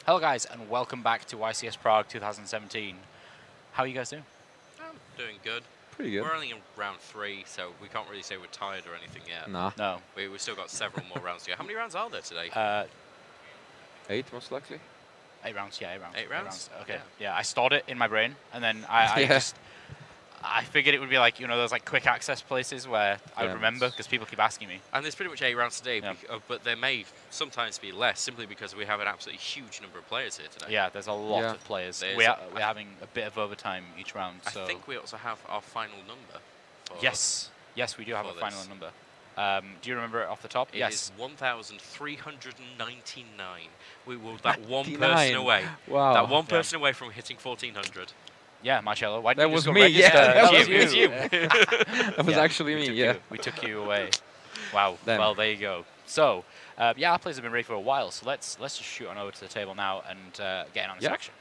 Hello guys, and welcome back to YCS Prague 2017. How are you guys doing? I'm doing good. Pretty good. We're only in round 3, so we can't really say we're tired or anything yet. Nah. No. We've still got several more rounds to go. How many rounds are there today? 8 most likely. 8 rounds, yeah, 8 rounds. 8 rounds? Okay. Yeah, I stored it in my brain, and then I figured it would be like, you know, those like quick access places where I would remember because people keep asking me. And there's pretty much 8 rounds today, Yeah. but there may sometimes be less simply because we have an absolutely huge number of players here today. Yeah, there's a lot of players. There's We're having a bit of overtime each round. I So think we also have our final number. yes, we do have a final number. Do you remember it off the top? It yes. is 1,399. We will that one 99. person away. Wow. That one person away from hitting 1,400. Yeah, Marcello. Why That didn't you was just go me, register? yeah, that was It's you. That was Yeah, actually me, yeah. We took you away. Wow. Damn. Well, there you go. So, yeah, our players have been ready for a while. So let's just shoot on over to the table now and get in on this Yeah. action.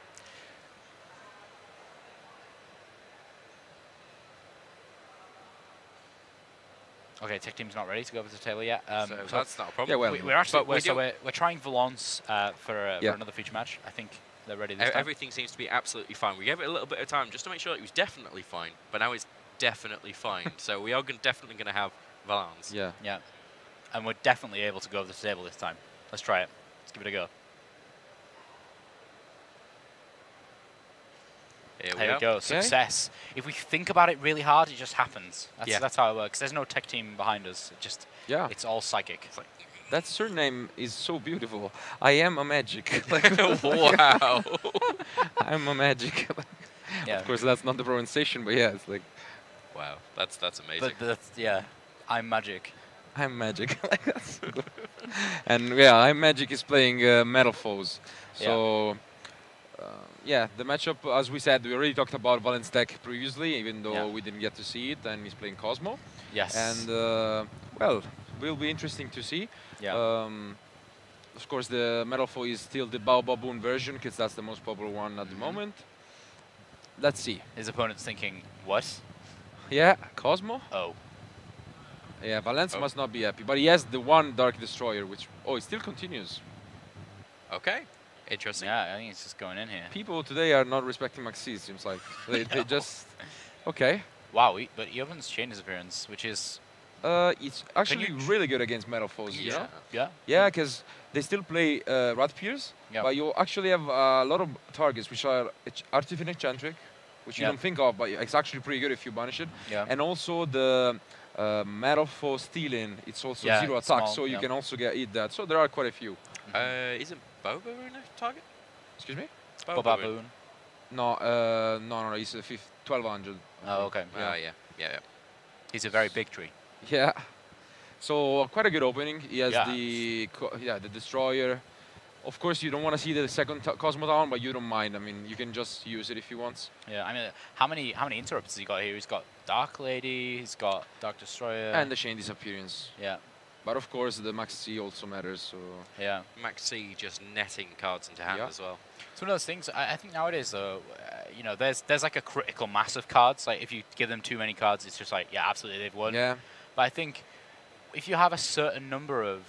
Okay, tech team's not ready to go over to the table yet. So that's not a problem. Yeah, well, we're actually but we're trying Valens for Yeah. another feature match. I think they're ready this time. Everything seems to be absolutely fine. We gave it a little bit of time just to make sure it was definitely fine, but now it's definitely fine. So we are definitely going to have Valens. Yeah. Yeah, and we're definitely able to go over to the table this time. Let's try it. Let's give it a go. Here There we go. Okay. Success. If we think about it really hard, it just happens. That's how it works. There's no tech team behind us. Yeah. It's all psychic. It's like, That surname is so beautiful. I am a magic. Wow. I'm a magic. yeah. Of course, that's not the pronunciation, but yeah, it's like, Wow, that's amazing. But that's, yeah, I'm magic. I'm magic. That's so good. And yeah, I'm magic is playing Metalfoes. So, yeah, the matchup, as we said, we already talked about Valens deck previously, even though we didn't get to see it, and he's playing Kozmo. Yes. And, well, will be interesting to see. Yeah. Of course, the Metalfoe is still the Baboon version, because that's the most popular one at the moment. Let's see. His opponent's thinking, what? Yeah, Kozmo. Oh. Yeah, Valens must not be happy. But he has the one Dark Destroyer, which... Oh, it still continues. Okay, interesting. Yeah, I think it's just going in here. People today are not respecting Maxi, it seems like. They just... Okay. Wow, but he opens chain disappearance, which is... It's actually really good against Metalfoes, you know? Yeah. Yeah, because they still play Rat Pierce, but you actually have a lot of targets which are Artifact Enchantric, which you don't think of, but it's actually pretty good if you banish it. Yeah. And also the Metalfoe Stealing, it's also 0 attack, small, so you can also eat that. So there are quite a few. Isn't Bobaboon a target? Excuse me? Bobaboon. No, no, he's 1200. Oh, okay. Yeah. He's a very big tree. Yeah. So quite a good opening. He has Yeah. the Destroyer. Of course, you don't want to see the second Kozmo down, but you don't mind. I mean, you can just use it if you want. Yeah, I mean, how many interrupts has he got here? He's got Dark Lady, he's got Dark Destroyer. And the Chain Disappearance. Yeah. But of course, the Max C also matters. So Yeah. Max C just netting cards into hand as well. It's one of those things. I think nowadays, though, you know, there's like a critical mass of cards. Like if you give them too many cards, it's just like, yeah, absolutely, they've won. yeah, But I think if you have a certain number of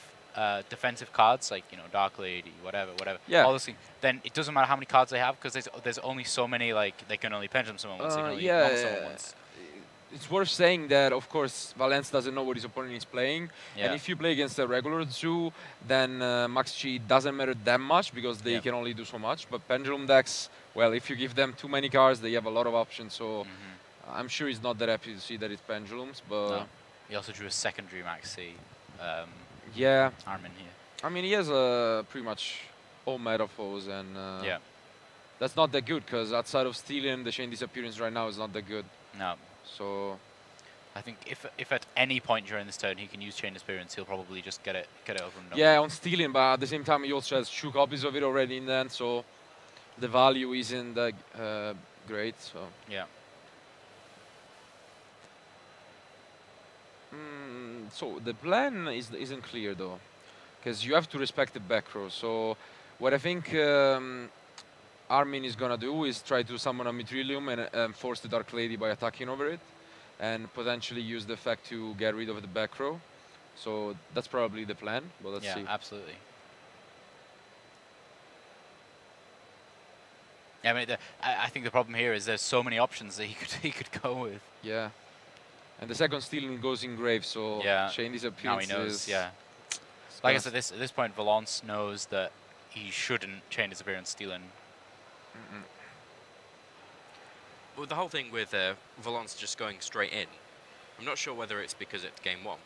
defensive cards, like, you know, Dark Lady, whatever, Yeah. all those things, then it doesn't matter how many cards they have because there's only so many. Like they can only pendulum someone once. They can only knock someone once. it's worth saying that, of course, Valens doesn't know what his opponent is playing. Yeah. And if you play against a regular zoo, then Max Chi doesn't matter that much because they can only do so much. But Pendulum decks, well, if you give them too many cards, they have a lot of options. So I'm sure he's not that happy to see that it's Pendulums. But No. He also drew a secondary Max C. yeah, Armin here. I mean, he has pretty much all Metalfoes, and Yeah. that's not that good because outside of Stealing, the Chain Disappearance right now is not that good. No. So I think if at any point during this turn he can use Chain Experience, he'll probably just get it over and done. yeah, on Stealing, but at the same time, he also has 2 copies of it already in then, so the value isn't that great. So Yeah. so the plan isn't clear though, because you have to respect the back row. So what I think Armin is gonna do is try to summon a Mitrillium and force the Dark Lady by attacking over it, and potentially use the effect to get rid of the back row. So that's probably the plan, but let's see. Yeah, absolutely. Yeah, I mean, I think the problem here is there's so many options that he could go with. Yeah. And the second steal goes in grave, so Yeah. chain disappearance. Now he knows. Yeah. Like I said, at this point, Valens knows that he shouldn't chain disappearance stealing. Well, the whole thing with Valens just going straight in, I'm not sure whether it's because it's game 1.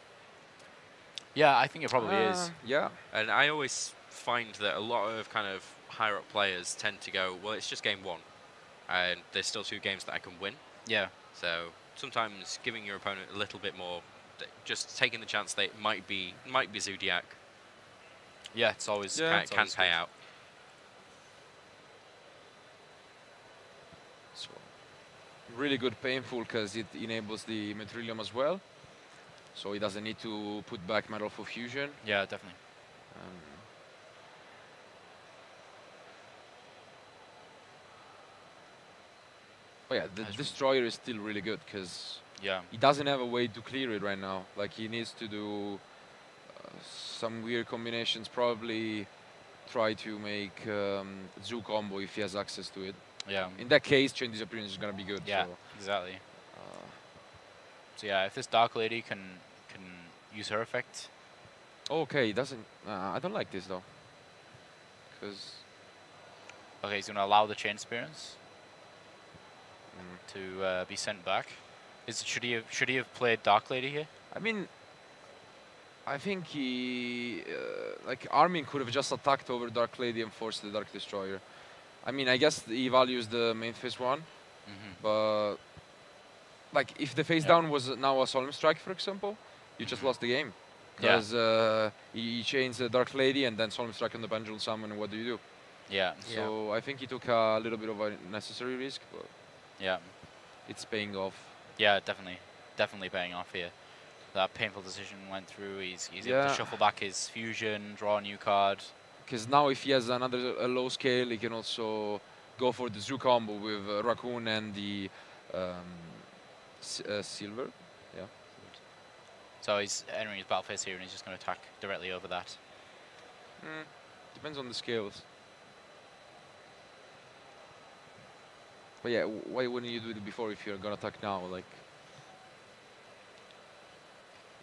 Yeah, I think it probably is. Yeah. And I always find that a lot of kind of higher up players tend to go, well, it's just game 1, and there's still 2 games that I can win. Yeah. So sometimes giving your opponent a little bit more, just taking the chance that it might be Zodiac. Yeah, it's always can pay out. So really good painful because it enables the Metalfoes as well, so he doesn't need to put back Metalfoes fusion. Yeah, definitely. Oh yeah, the destroyer is still really good because he doesn't have a way to clear it right now. Like he needs to do some weird combinations, probably try to make Zoo combo if he has access to it. Yeah. In that case, chain disappearance is gonna be good. Yeah, so. exactly. So yeah, if this Dark Lady can use her effect. Okay, doesn't. I don't like this though. Because. Okay, he's gonna allow the chain disappearance to be sent back. Should he have played Dark Lady here? I mean, I think he like Armin could have just attacked over Dark Lady and forced the Dark Destroyer. I mean, I guess he values the main phase 1, but like if the face down was now a Solemn Strike, for example, you just lost the game because he chains the Dark Lady and then Solemn Strike on the Pendulum Summon. And what do you do? Yeah. So I think he took a little bit of a necessary risk, but it's paying off. Yeah, definitely paying off here. That painful decision went through. He's able to shuffle back his fusion, draw a new card. Because now if he has another low scale, he can also go for the Zoo combo with Raccoon and the Silver. Yeah. So he's entering his battle phase here and he's just going to attack directly over that. Depends on the scales. But yeah, why wouldn't you do it before if you're going to attack now? Like,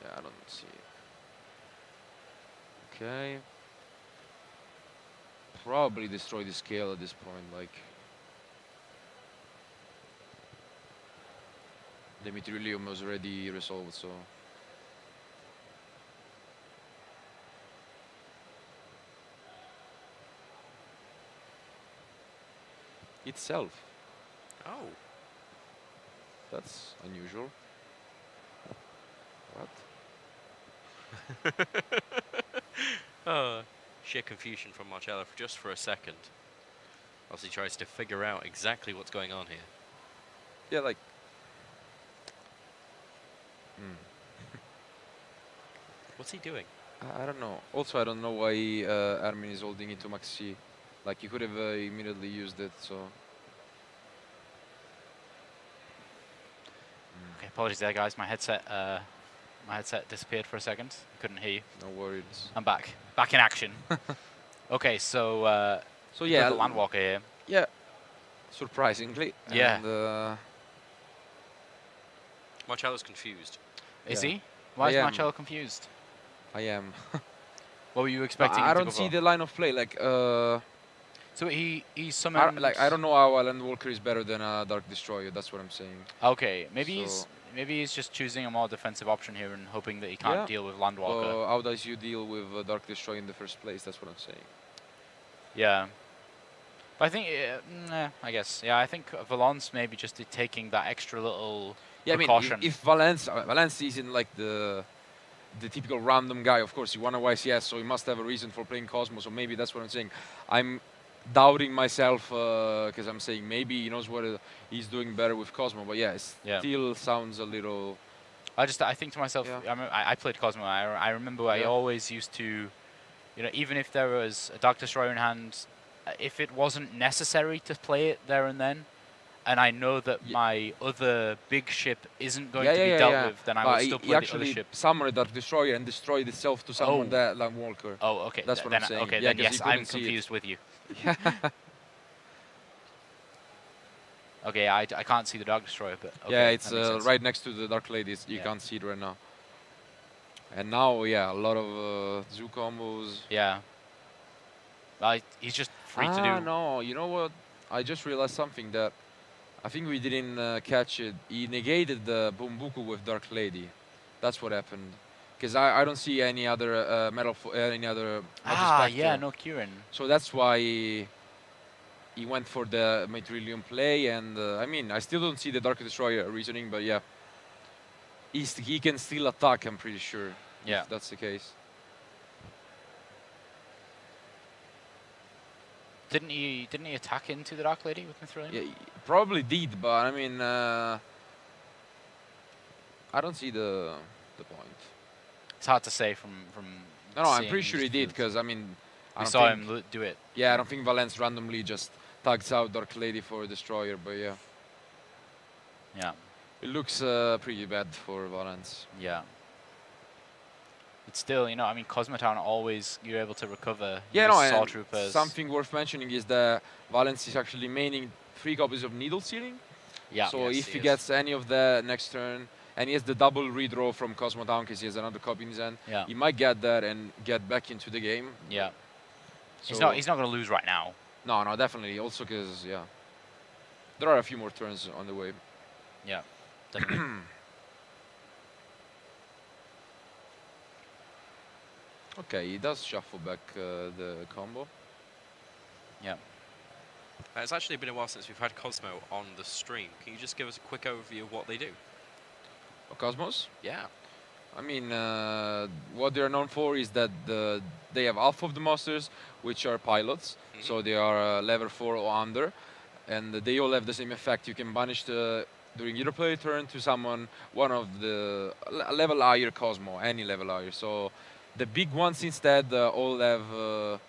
yeah, I don't see it. Okay. Probably destroy the scale at this point, like the Metalfoes was already resolved, so itself. Oh, that's unusual. What? Sheer confusion from Marcello just for a second, as he tries to figure out exactly what's going on here. Yeah, like. What's he doing? I don't know. Also, I don't know why Armin is holding it to Max C. Like, he could have immediately used it, so. Okay, apologies there, guys. My headset disappeared for a second. Couldn't hear you. No worries. I'm back. Back in action. Okay, so yeah, the Landwalker here. Yeah, surprisingly. Yeah. And, Marcello's confused. Is he? Why is Marcello confused? I am. What were you expecting? I don't see the line of play. Like, so he summoned. Like, I don't know how a Landwalker is better than a Dark Destroyer. That's what I'm saying. Okay, maybe he's just choosing a more defensive option here and hoping that he can't deal with Landwalker. How does you deal with Dark Destroyer in the first place? That's what I'm saying. Yeah. But I think, I guess, I think Valens maybe just taking that extra little precaution. I mean, if Valens isn't like the typical random guy, of course, he won a YCS, so he must have a reason for playing Kozmo, so maybe that's what I'm saying. I'm doubting myself because I'm saying maybe he knows what he's doing better with Kozmo, but it still sounds a little. I think to myself, I played Kozmo. I remember I always used to, even if there was a Dark Destroyer in hand, if it wasn't necessary to play it there and then, and I know that my other big ship isn't going to be dealt with, then I would still play the other ship. Summoned a Dark Destroyer and destroyed itself to summon that Landwalker. Oh, okay. That's what I'm saying. Okay, then yes, I'm confused with you. Okay, I can't see the Dark Destroyer, but okay, yeah, it's that makes sense. right next to the Dark Ladies. You can't see it right now. And now, yeah, a lot of zoo combos. Yeah. He's just free to do. No, you know what? I just realized something that I think we didn't catch it. He negated the Bumbuku with Dark Lady. That's what happened. Because I don't see any other any other Magic Yeah, no Kieran. So that's why he went for the Metalfoes play, and I mean, I still don't see the Dark Destroyer reasoning, but yeah, he can still attack. I'm pretty sure. Yeah, if that's the case. Didn't he attack into the Dark Lady with Metalfoes? Yeah, he probably did, but I mean, I don't see the point. It's hard to say from. No, I'm pretty sure he did, because I mean, I saw him do it. Yeah, I don't think Valens randomly just tags out Dark Lady for Destroyer, but yeah. Yeah. It looks pretty bad for Valens. Yeah. It's still, you know, I mean, Cosmotown always, you're able to recover. Yeah, no, Saw and Troopers. something worth mentioning is that Valens is actually maining 3 copies of Needle Sealing. Yeah. So if he gets any of that next turn, and he has the double redraw from Cosmotown because he has another copy in his hand, he might get that and get back into the game. Yeah. So he's not going to lose right now. No, definitely. Also because, yeah, there are a few more turns on the way. Yeah, definitely. Okay, he does shuffle back the combo. Yeah. It's actually been a while since we've had Kozmo on the stream. Can you just give us a quick overview of what they do? Cosmos? Yeah. I mean, what they're known for is that they have half of the monsters, which are pilots. So they are level 4 or under. And they all have the same effect. You can banish during your play turn to summon one of the level higher Cosmo, any level higher. So the big ones instead all have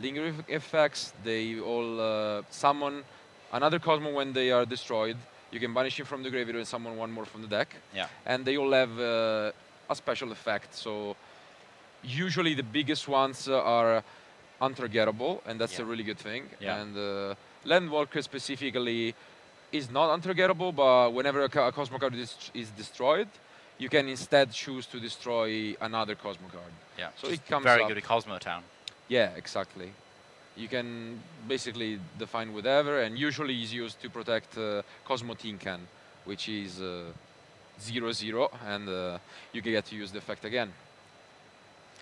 lingering effects. They all summon another Cosmo when they are destroyed. You can banish him from the graveyard and summon one more from the deck. Yeah. And they all have a special effect. So usually the biggest ones are untargetable, and that's a really good thing. Yeah. And Landwalker specifically is not untargetable, but whenever a Cosmo card is destroyed, you can instead choose to destroy another Cosmo card. Yeah. So it comes very up. good at Cosmotown. Yeah, exactly. You can basically define whatever, and usually is used to protect Cosmo Tin Can, which is 0/0, and you get to use the effect again.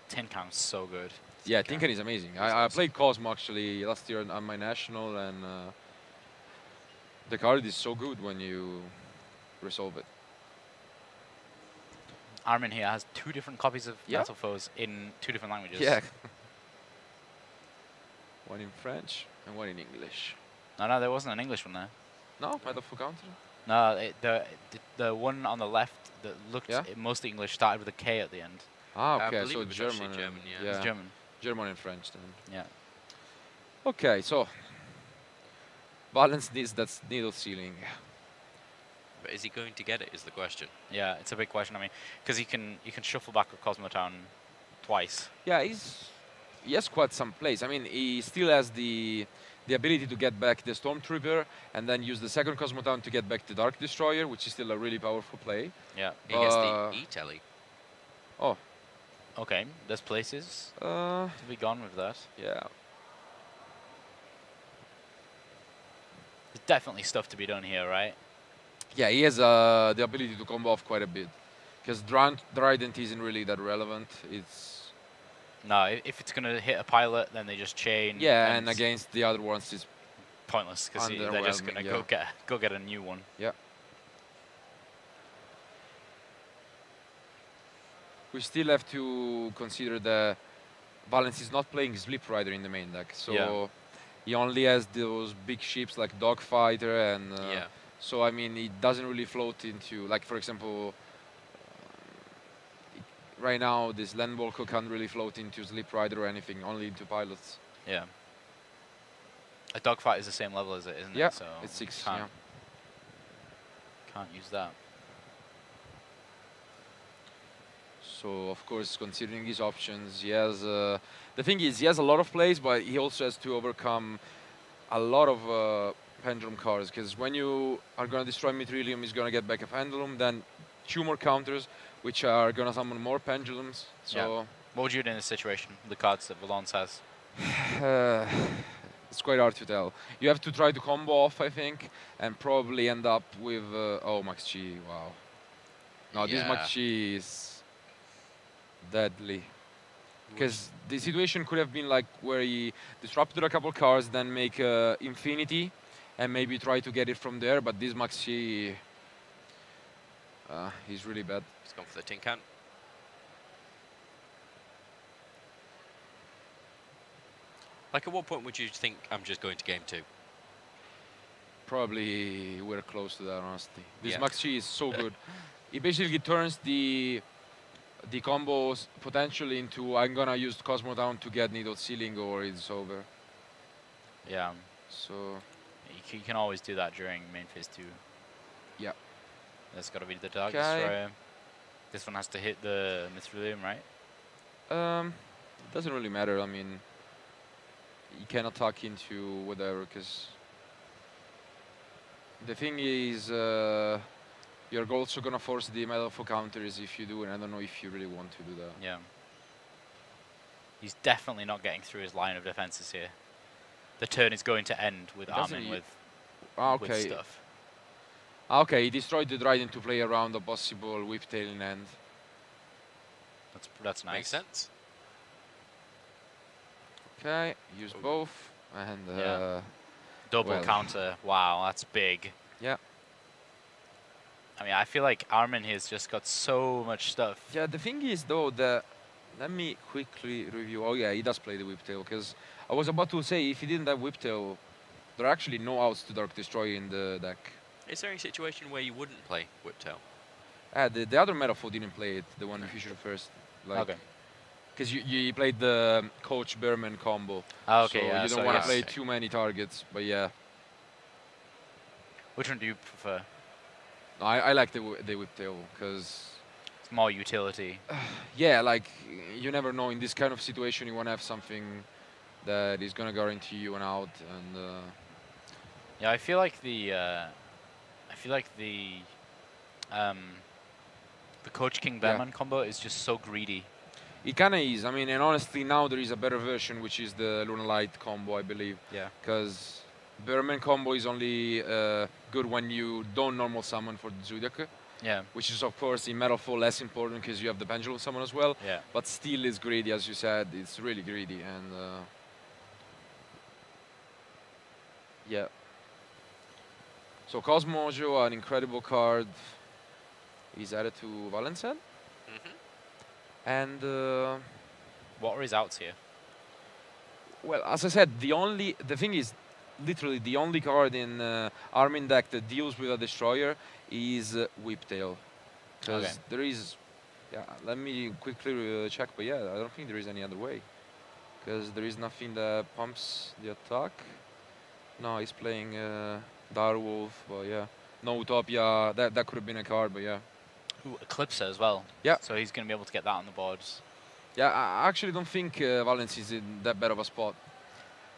Tin Can's so good. Yeah, Tin Can is amazing. I played Cosmo actually last year on my national, and the card is so good when you resolve it. Armin here has 2 different copies of Metalfoes in 2 different languages. Yeah. One in French and one in English. No, there wasn't an English one there. No, Metalfoe counter? No, the one on the left that looked mostly English started with a K at the end. Ah, okay, so German. Yeah. It's German. German and French then. Yeah. Okay, so Valens needs that Needle Sealing. But is he going to get it is the question. Yeah, it's a big question. I mean, because you can shuffle back a Cosmotown twice. Yeah, he has quite some plays. I mean, he still has the ability to get back the Stormtrooper and then use the second Cosmotown to get back the Dark Destroyer, which is still a really powerful play. Yeah. He gets the E-Telly. Oh. Okay, there's places to be gone with that. Yeah. There's definitely stuff to be done here, right? Yeah, he has the ability to combo off quite a bit. Because Trident isn't really that relevant. It's... No, if it's going to hit a pilot, then they just chain. Yeah, and against the other ones, it's pointless because they're just going to go get a new one. Yeah. We still have to consider that Valens is not playing Sleep Rider in the main deck, so he only has those big ships like Dogfighter, and so I mean it doesn't really float into, like, for example, right now this Landwalker can't really float into Sleep Rider or anything, only into pilots. Yeah. A Dogfight is the same level as it, isn't it? Yeah, so it's 6. Can't use that. So of course, considering his options, he has the thing is he has a lot of plays, but he also has to overcome a lot of pendulum cards, because when you are gonna destroy Mithrilium, he's gonna get back a pendulum, then 2 more counters, which are gonna summon more pendulums. So what would you do in this situation? The cards that Valens has. it's quite hard to tell. You have to try to combo off, I think, and probably end up with oh, Max Chi. Wow. No, this Max Chi is deadly. Because the situation could have been like where he disrupted a couple cards, then make Infinity, and maybe try to get it from there. But this Max Chi, he's really bad. He's gone for the tin can. Like, at what point would you think I'm just going to game 2? Probably we're close to that, honestly. This Max Chi is so good. It basically turns the combos potentially into I'm gonna use Kozmo down to get Needle Ceiling or it's over. Yeah. So you can always do that during main phase 2. Yeah. That's got to be the Dark Destroyer. This one has to hit the Mithrilium, right? Doesn't really matter. I mean, you can attack into whatever, because the thing is you're also gonna force the Metalfoes counters if you do, and I don't know if you really want to do that. Yeah. He's definitely not getting through his line of defenses here. The turn is going to end with Armin with stuff. Okay, he destroyed the Dryden to play around a possible Whiptail in end. That's nice. Makes sense. Okay, use both, and double counter. Wow, that's big. Yeah. I mean, I feel like Armin has just got so much stuff. Yeah, the thing is though, let me quickly review. Oh yeah, he does play the Whiptail, because I was about to say if he didn't have Whiptail, there are actually no outs to Dark Destroy in the deck. Is there any situation where you wouldn't play Whiptail? The other Metalfoes didn't play it, the one you featured first. Like, okay. Because you played the Coach Berman combo. Okay, so yeah. you don't want to play too many targets, but yeah. Which one do you prefer? No, I like the Whiptail, because it's more utility. Yeah, like you never know. In this kind of situation, you want to have something that is gonna guarantee you an out. And yeah, I feel like the Coach King Bearman combo is just so greedy. It kind of is. I mean, and honestly, now there is a better version, which is the Luna Light combo, I believe. Yeah. Because Bearman combo is only good when you don't normal summon for the Zodiac. Yeah. Which is, of course, in Metalfoes less important because you have the Pendulum summon as well. Yeah. But still is greedy, as you said. It's really greedy. And yeah. So Kozmo, an incredible card. He's added to Valens. And what are his outs here? well, as I said, the thing is, literally the only card in Armin deck that deals with a destroyer is Whiptail. Because there is, let me quickly check, but yeah, I don't think there is any other way. Because there is nothing that pumps the attack. No, he's playing Direwolf, but yeah. No Utopia, that could have been a card, but yeah. Ooh, Eclipser as well. Yeah. So he's going to be able to get that on the boards. Yeah, I actually don't think Valens is in that bad of a spot.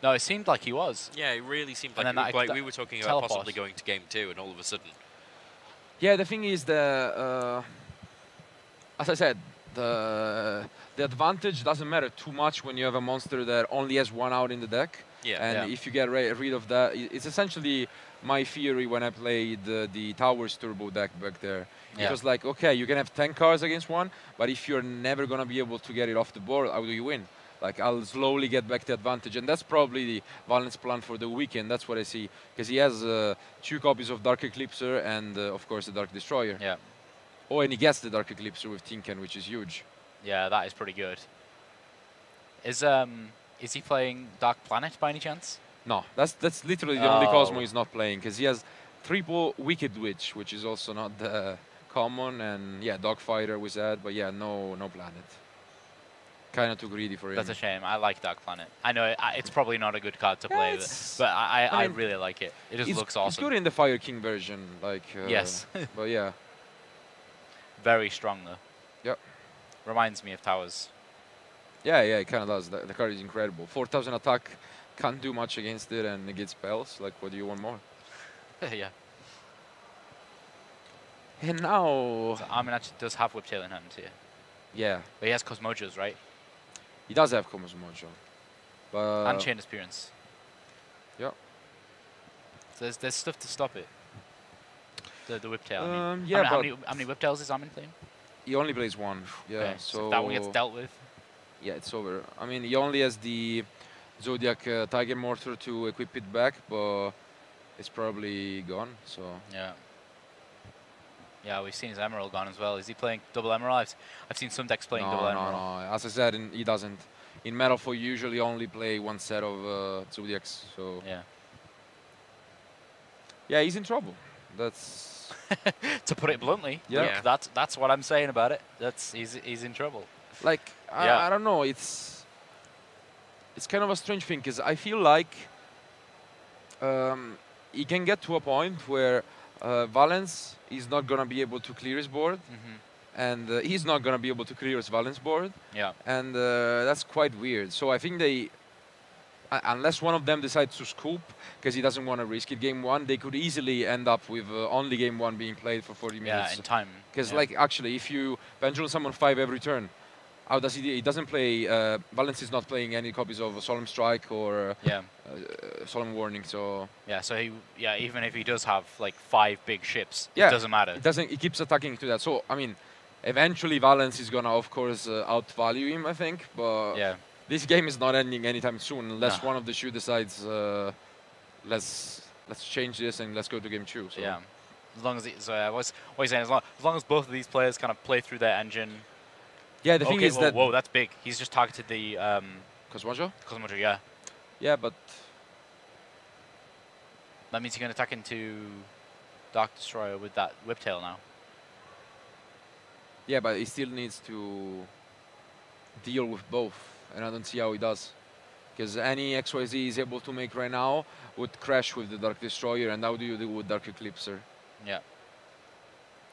No, it seemed like he was. Yeah, it really seemed And like, then we were talking about possibly going to game 2, and all of a sudden. Yeah, the thing is that, as I said, the advantage doesn't matter too much when you have a monster that only has one out in the deck. Yeah. And if you get rid of that, it's essentially my theory when I played the Towers Turbo deck back there. Yeah. It was like, okay, you can have 10 cards against one, but if you're never going to be able to get it off the board, how do you win? Like, I'll slowly get back the advantage. And that's probably the Valens plan for the weekend. That's what I see. Because he has 2 copies of Dark Eclipser and, of course, the Dark Destroyer. Yeah. Oh, and he gets the Dark Eclipser with Tinken, which is huge. Yeah, that is pretty good. Is he playing Dark Planet by any chance? No, that's literally the only Kozmo he's not playing, because he has triple Wicked Witch, which is also not common, and yeah, Dogfighter was that, but yeah, no Planet. Kind of too greedy for him. That's a shame. I like Dark Planet. I know it's probably not a good card to play, but I mean, really like it. It just looks awesome. It's good in the Fire King version, like. Yes. But yeah. Very strong though. Yep. Reminds me of Towers. Yeah, it kind of does. The card is incredible. 4,000 attack, can't do much against it, and it gets spells. Like, what do you want more? Yeah. And now, So Armin actually does have Whiptail in hand here. yeah, But he has Cosmojos, right? he does have Kozmo Mojo, but And Chain Experience. yeah. So there's stuff to stop it. The Whiptail. I mean. Yeah, how but many Whiptails is Armin playing? he only plays one. Yeah, Okay, so if that one gets dealt with. yeah, it's over. I mean, he only has the Zodiac Tiger Mortar to equip it back, but it's probably gone. So Yeah. Yeah, we've seen his Emerald gone as well. Is he playing double Emerald? I've seen some decks playing double Emerald. No. As I said, he doesn't. In Metalfoes, you usually only play one set of Zodiacs. So yeah, he's in trouble. That's to put it bluntly. Yeah. That's what I'm saying about it. He's in trouble. like I don't know. It's kind of a strange thing because I feel like he can get to a point where Valens is not gonna be able to clear his board, and he's not gonna be able to clear his Valens board. Yeah. And that's quite weird. So I think they, unless one of them decides to scoop, because he doesn't want to risk it game one, they could easily end up with only game one being played for 40 minutes. Yeah, in time. Because like actually, if you Pendulum Summon 5 every turn, how does he? He doesn't play. Valens is not playing any copies of Solemn Strike or Solemn Warning. So yeah, so even if he does have like 5 big ships, yeah, it doesn't matter. It doesn't. He keeps attacking to that. So I mean, eventually Valens is gonna, of course, outvalue him. I think, but this game is not ending anytime soon unless one of the two decides let's change this and let's go to game 2. So. Yeah, as long as what are you saying? As long as both of these players kind of play through their engine. Yeah, the thing is that whoa, that's big. He's just targeted the Cosmojo. Cosmojo, yeah. Yeah, but that means he can attack into Dark Destroyer with that Whiptail now. Yeah, but he still needs to deal with both, and I don't see how he does. Because any XYZ is able to make right now would crash with the Dark Destroyer, and how do you deal with Dark Eclipser? Yeah.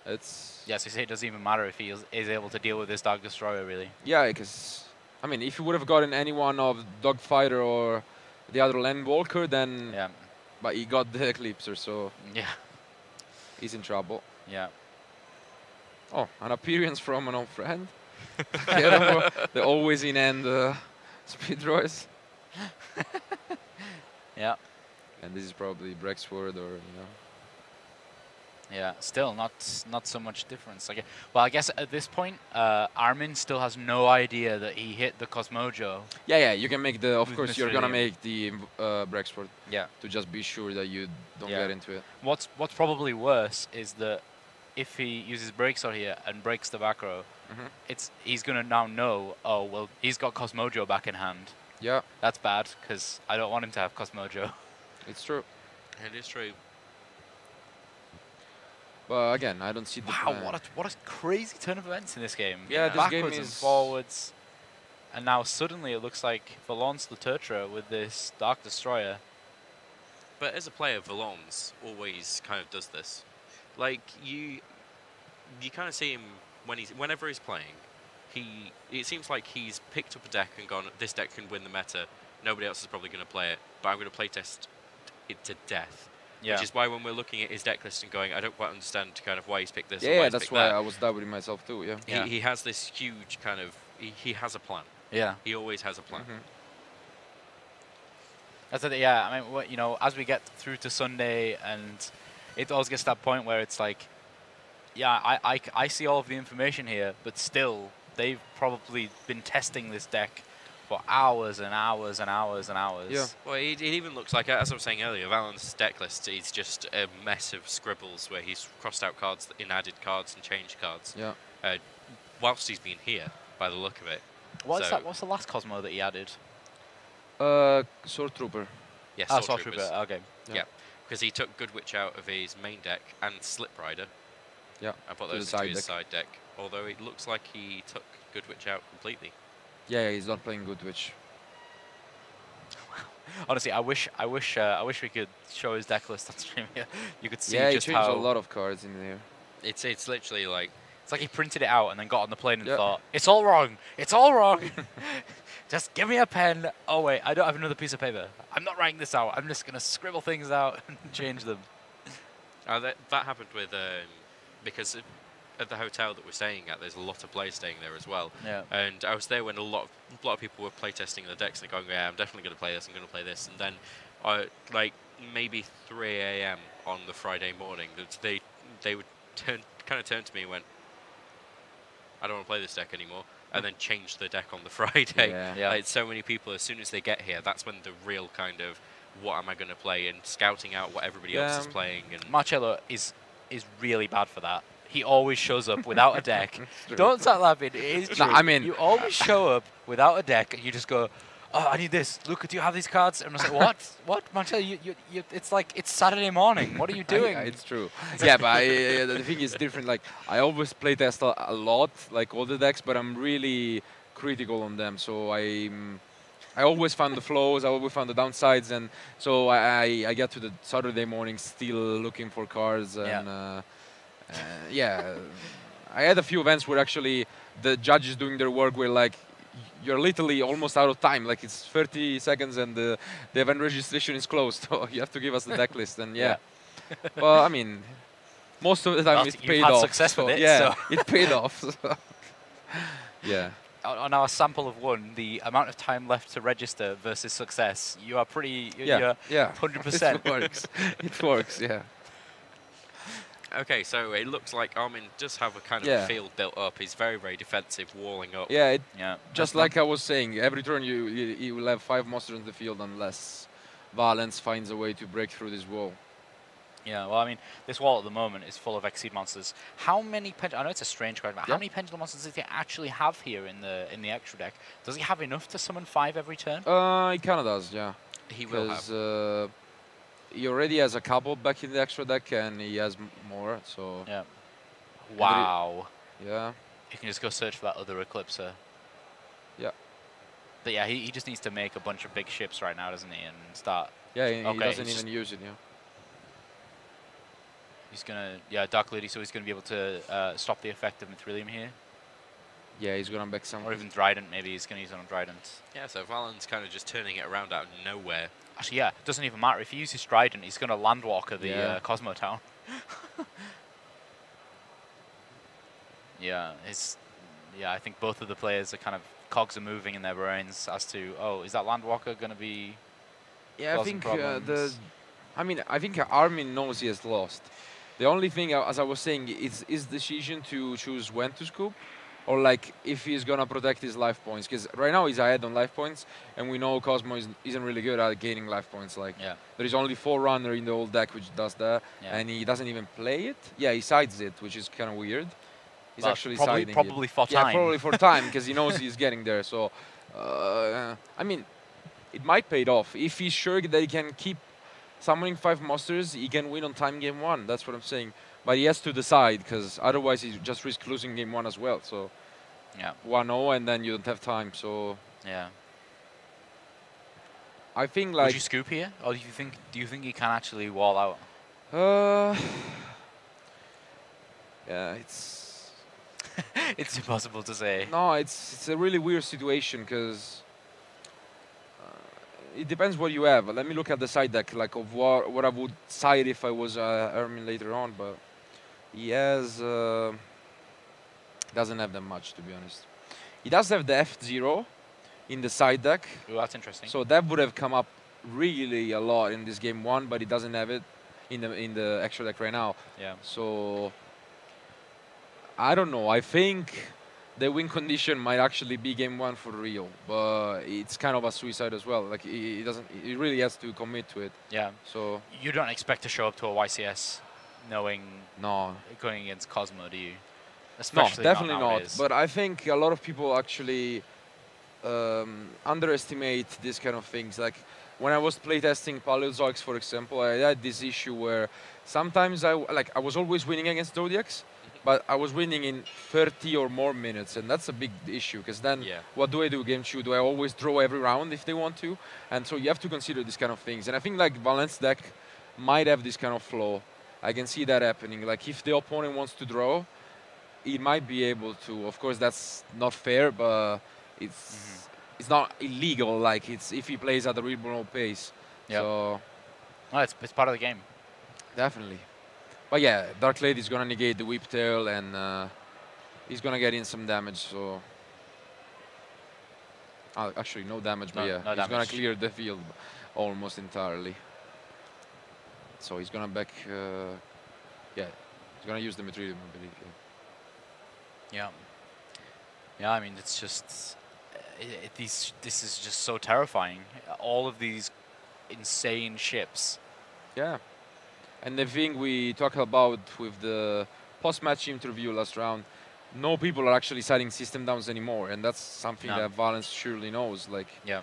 It's yes, it doesn't even matter if he is able to deal with this Dark Destroyer, really. Yeah, because I mean, if you would have gotten any one of Dogfighter or the other Land Walker, then but he got the Eclipser, so he's in trouble. Yeah. Oh, an appearance from an old friend. The always in end speed drawers. Yeah. And this is probably Brexword or Yeah, still not so much difference. Well, I guess at this point, Armin still has no idea that he hit the Cosmojo. Yeah, you can make the. Of course, you're gonna make the Brexword. Yeah. To just be sure that you don't get into it. What's probably worse is that if he uses Breaksword here and breaks the back row, he's gonna now know. Oh well, he's got Cosmojo back in hand. Yeah. That's bad because I don't want him to have Cosmojo. It's true. It is true. But again, I don't see the plan. what a crazy turn of events in this game. Yeah, this backwards game and is forwards, and now suddenly it looks like Valens Leteurtre with this Dark Destroyer. But as a player, Valens always kind of does this. Like you kind of see him whenever he's playing. It seems like he's picked up a deck and gone, this deck can win the meta. Nobody else is probably going to play it, but I'm going to playtest it to death. Yeah. Which is why when we're looking at his deck list and going, I don't quite understand kind of why he's picked this. Yeah, that's why I was doubting myself too. Yeah. He has this huge kind of. He has a plan. Yeah. He always has a plan. That's it. Yeah. I mean, as we get through to Sunday, and it always gets to that point where it's like, yeah, I see all of the information here, but still, they've probably been testing this deck for hours and hours and hours and hours. Yeah. Well, it even looks like, as I was saying earlier, Valens' deck list is just a mess of scribbles where he's crossed out cards, added cards, and changed cards. Yeah. Whilst he's been here, by the look of it. What's the last Kozmo that he added? Sword Trooper. Yes, Sword Trooper. Okay. Yeah. Because he took Good Witch out of his main deck and Slip Rider. Yeah. And put those into his side deck. Although it looks like he took Good Witch out completely. Yeah, he's not playing Good Witch. Honestly, I wish we could show his deck list on stream here. You could see just he how changed a lot of cards in there. It's literally like it's like he printed it out and then got on the plane and thought, it's all wrong. It's all wrong. Just give me a pen. Oh wait, I don't have another piece of paper. I'm not writing this out. I'm just gonna scribble things out and change them. That happened with because at the hotel that we're staying at, there's a lot of players staying there as well. Yeah. And I was there when a lot of people were playtesting the decks and going, yeah, I'm definitely going to play this. I'm going to play this. And then, like maybe 3 a.m. on the Friday morning, they would kind of turn to me and went, I don't want to play this deck anymore. And then change the deck on the Friday. Yeah. Like, so many people, as soon as they get here, that's when the real kind of what am I going to play and scouting out what everybody else is playing. And Marcello is really bad for that. He always shows up without a deck. Don't start laughing. It is true. No, I mean, you always show up without a deck, and you just go, "Oh, I need this. Look, do you have these cards?" And I'm just like, "What? What, Marcello? You, it's like it's Saturday morning. What are you doing?" Yeah, it's true. Yeah, but the thing is different. Like, I always playtest a lot, like all the decks, but I'm really critical on them. So I always found the flaws, I always found the downsides, and so I get to the Saturday morning still looking for cards. And yeah, I had a few events where actually the judges doing their work were like, you're literally almost out of time. Like, it's 30 seconds and the event registration is closed. So you have to give us the deck list. And yeah. Well, I mean, most of the time it paid off. Success with it, yeah, it paid off. So yeah. On our sample of one, the amount of time left to register versus success, you are pretty. You're 100%. It works. It works. Yeah. okay, so it looks like Armin does have a kind of field built up. He's very, very defensive, walling up. Yeah. Yeah. Just like I was saying, every turn you will have 5 monsters in the field unless Valens finds a way to break through this wall. Yeah, well, I mean, this wall at the moment is full of Exceed monsters. How many I know it's a strange question, but how many Pendulum monsters does he actually have here in the extra deck? Does he have enough to summon 5 every turn? He kind of does, yeah. He will have. He already has a couple back in the extra deck, and he has more, so... Yeah. Wow. Yeah. You can just go search for that other Eclipser. Yeah. But yeah, he just needs to make a bunch of big ships right now, doesn't he, and start... Yeah, he doesn't even use it, yeah. He's gonna, Dark Lady, so he's gonna be able to stop the effect of Mithrilium here. Yeah, he's gonna back some. Or even Trident, maybe he's gonna use it on Trident. Yeah, so Valens kind of just turning it around out of nowhere. Actually, yeah, it doesn't even matter. If he uses Trident, he's gonna Landwalker the Kozmo town. Yeah, I think both of the players are kind of, cogs are moving in their brains as to, oh, is that Landwalker gonna be? Yeah, I think I think Armin knows he has lost. The only thing, as I was saying, is his decision to choose when to scoop, or like if he's gonna protect his life points. Because right now he's ahead on life points, and we know Kozmo isn't really good at gaining life points. Like there is only Forerunner in the old deck which does that, and he doesn't even play it. Yeah, he sides it, which is kind of weird. He's actually siding probably it. For time. Yeah, probably for time, because he knows he's getting there. So, I mean, it might pay off if he's sure that he can keep summoning 5 monsters. He can win on time game 1. That's what I'm saying. But he has to decide, because otherwise he just risks losing game 1 as well. So 1-0, and then you don't have time. So I think like. Would you scoop here, or do you think he can actually wall out? Yeah, it's. It's impossible to say. No, it's a really weird situation, because. It depends what you have. Let me look at the side deck, like of what I would side if I was Armin later on. But he has doesn't have that much, to be honest. He does have the F0 in the side deck. Ooh, that's interesting. So that would have come up really a lot in this game 1, but he doesn't have it in the extra deck right now. Yeah. So I don't know. I think the win condition might actually be game 1 for real, but it's kind of a suicide as well. Like he really has to commit to it. Yeah. So you don't expect to show up to a YCS knowing going against Kozmo, do you? Especially no, definitely not. But I think a lot of people actually underestimate this kind of things. Like when I was playtesting Paleozoics, for example, I had this issue where sometimes I was always winning against Zodiacs. But I was winning in 30 or more minutes, and that's a big issue, because then what do I do game 2? Do I always draw every round if they want to? And so you have to consider these kind of things. And I think like Valens deck might have this kind of flaw. I can see that happening. Like if the opponent wants to draw, he might be able to. Of course, that's not fair, but it's not illegal. Like it's if he plays at a reasonable pace. Yeah. So no, it's part of the game. Definitely. But yeah, Dark Lady is gonna negate the Whip Tail, and he's gonna get in some damage. So actually, no damage, but yeah, no he's damage. gonna clear the field almost entirely. So he's gonna back. Yeah, he's gonna use the Meteorium, I believe. Yeah. Yeah, I mean, it's just this is just so terrifying. All of these insane ships. Yeah. And the thing we talked about with the post-match interview last round, no people are actually citing system downs anymore, and that's something that Valens surely knows. Like, yeah,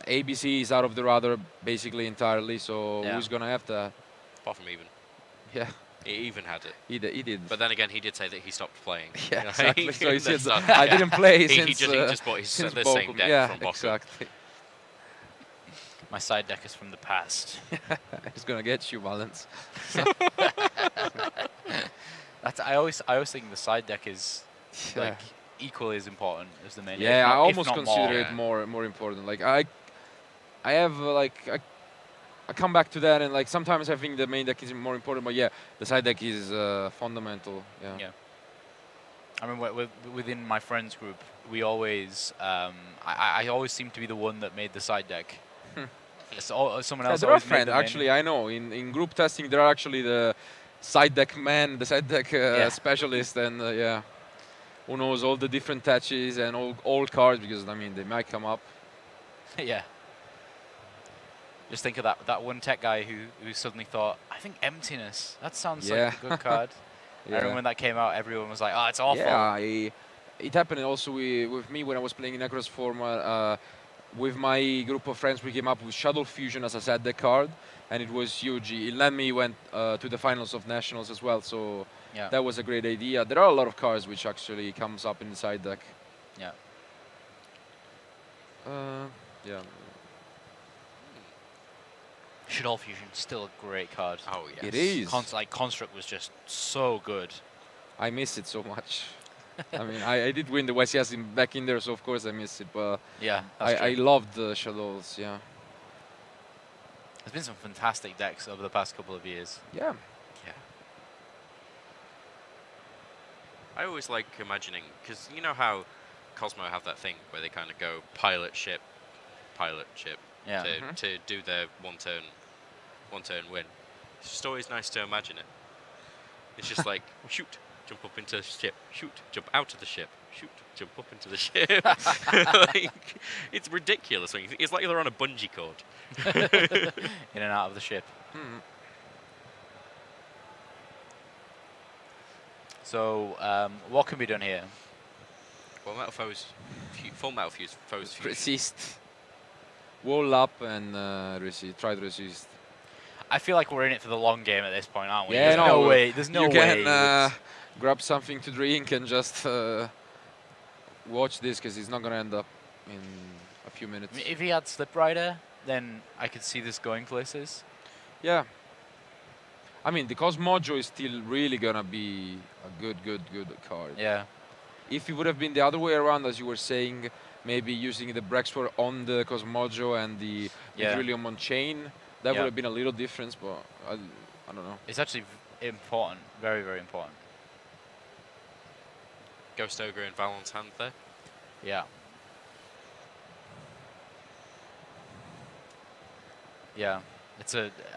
ABC is out of the radar basically entirely. So who's gonna have that? Apart from Even. Yeah. He even had it. He did. But then again, he did say that he stopped playing. Yeah, exactly. So he said, I didn't play since... He just bought his the same deck from Boku. Exactly. My side deck is from the past. He's gonna get you, Valens. I always think the side deck is like equally as important as the main. Yeah, I almost consider it more important. Like I have I come back to that, and like sometimes I think the main deck is more important, but yeah, the side deck is fundamental. Yeah. Yeah. I mean, within my friends group, we always I always seem to be the one that made the side deck. Someone else. There are friends actually. I know in group testing there are actually the side deck man, the side deck specialist, and yeah, who knows all the different touches and all cards, because I mean they might come up. Yeah. Just think of that one tech guy who suddenly thought, I think Emptiness. That sounds like a good card. I remember when that came out, everyone was like, oh, it's awful. Yeah, it happened also with me when I was playing in Necros format. With my group of friends, we came up with Shadow Fusion as a side deck card, and it was huge. It let me went to the finals of Nationals as well, so that was a great idea. There are a lot of cards which actually comes up in the side deck. Yeah. Yeah. Shadow Fusion, still a great card. Oh, yes. It is. Construct was just so good. I miss it so much. I mean, I did win the YCS back in there, so of course I miss it. But yeah, I loved the Shadows. Yeah. There's been some fantastic decks over the past couple of years. Yeah. Yeah. I always like imagining, because you know how Kozmo have that thing where they kind of go pilot ship, to do their one turn win. It's just always nice to imagine it. It's just like shoot, jump up into the ship, shoot, jump out of the ship, shoot, jump up into the ship. Like, it's ridiculous. It's like they're on a bungee cord. In and out of the ship. So, what can be done here? Well, Metalfoes, full Metalfoes fusion. Resist. Wall up and resist. Try to resist. I feel like we're in it for the long game at this point, aren't we? Yeah, There's no way. There's no way. You can grab something to drink and just watch this, because he's not going to end up in a few minutes. I mean, if he had Slip Rider, then I could see this going places. Yeah. I mean, the Kozmojo is still really going to be a good card. Yeah. If it would have been the other way around, as you were saying, maybe using the Brexport on the Kozmojo and the Trillium on chain, that would have been a little difference, but I don't know. It's actually important, very, very important. Ghost Ogre in Valens' hand there. Yeah. Yeah.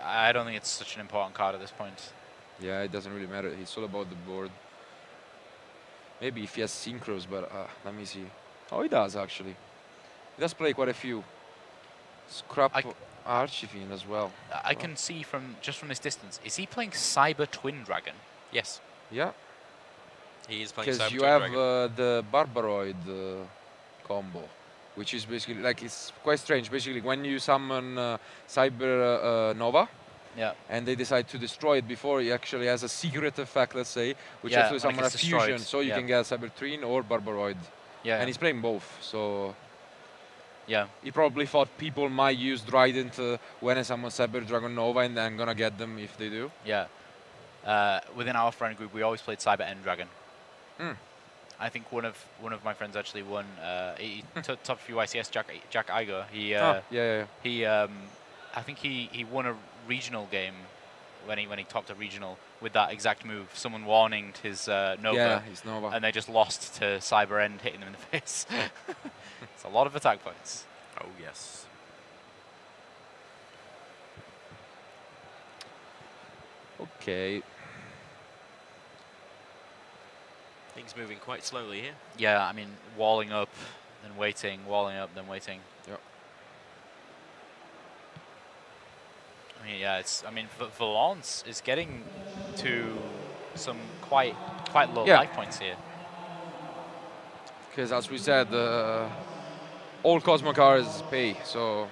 I don't think it's such an important card at this point. Yeah, it doesn't really matter. It's all about the board. Maybe if he has synchros, but let me see. Oh, he does actually. He does play quite a few. Scrap Archifiend as well. I can see just from this distance. Is he playing Cyber Twin Dragon? Yes. Yeah. He is playing Cyber Because Twin you have Dragon. the Barbaroid combo, which is basically like, it's quite strange. Basically, when you summon Cyber Nova, and they decide to destroy it before, he actually has a secret effect, let's say, which actually summon a fusion, so you can get Cyber Twin or Barbaroid. Yeah. And he's playing both, so yeah. He probably thought people might use Trident when I summon Cyber Dragon Nova, and I'm gonna get them if they do. Yeah. Within our friend group, we always played Cyber End Dragon. I think one of my friends actually won. He took top few YCS. Jack Iger. He I think he won a regional game when he topped a regional with that exact move. Someone warning his Nova. Yeah, his Nova. And they just lost to Cyber End, hitting them in the face. It's a lot of attack points. Oh, yes. Okay. Things moving quite slowly here. Yeah, I mean, walling up, then waiting, walling up, then waiting. Yep. I mean, yeah, it's. I mean, Valens is getting to some quite low life points here. Because as we said, all Kozmo cars pay, so...